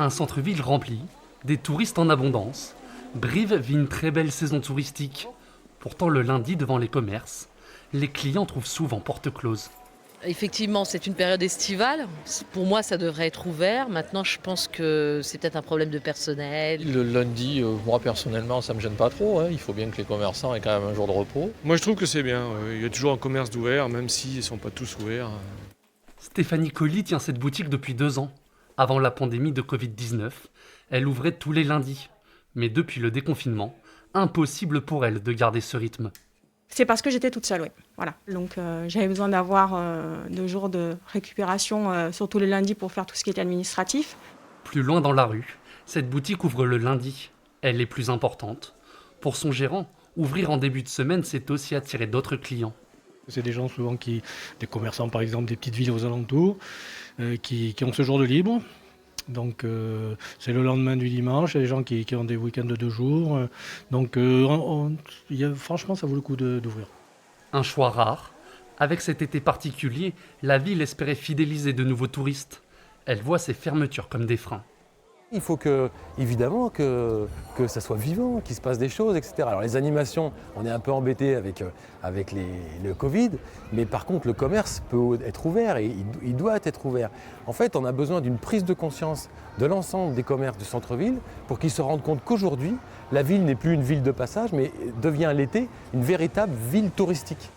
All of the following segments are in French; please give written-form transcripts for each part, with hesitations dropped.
Un centre-ville rempli, des touristes en abondance. Brive vit une très belle saison touristique. Pourtant, le lundi, devant les commerces, les clients trouvent souvent porte close. Effectivement, c'est une période estivale. Pour moi, ça devrait être ouvert. Maintenant, je pense que c'est peut-être un problème de personnel. Le lundi, moi personnellement, ça me gêne pas trop, hein. Il faut bien que les commerçants aient quand même un jour de repos. Moi je trouve que c'est bien, il y a toujours un commerce d'ouvert, même s'ils ne sont pas tous ouverts. Stéphanie Colli tient cette boutique depuis 2 ans. Avant la pandémie de Covid-19, elle ouvrait tous les lundis. Mais depuis le déconfinement, impossible pour elle de garder ce rythme. C'est parce que j'étais toute seule, oui. Voilà. Donc j'avais besoin d'avoir 2 jours de récupération, surtout le lundi pour faire tout ce qui était administratif. Plus loin dans la rue, cette boutique ouvre le lundi. Elle est plus importante. Pour son gérant, ouvrir en début de semaine, c'est aussi attirer d'autres clients. C'est des gens souvent des commerçants par exemple des petites villes aux alentours, qui ont ce jour de libre. Donc c'est le lendemain du dimanche, il y a des gens qui ont des week-ends de 2 jours. Franchement, ça vaut le coup d'ouvrir. Un choix rare. Avec cet été particulier, la ville espérait fidéliser de nouveaux touristes. Elle voit ces fermetures comme des freins. Il faut évidemment que ça soit vivant, qu'il se passe des choses, etc. Alors les animations, on est un peu embêté avec le Covid, mais par contre le commerce peut être ouvert et il doit être ouvert. En fait, on a besoin d'une prise de conscience de l'ensemble des commerces du centre-ville pour qu'ils se rendent compte qu'aujourd'hui, la ville n'est plus une ville de passage, mais devient l'été une véritable ville touristique.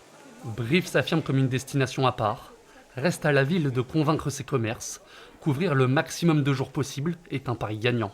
Brive s'affirme comme une destination à part. Reste à la ville de convaincre ses commerces qu'ouvrir le maximum de jours possible est un pari gagnant.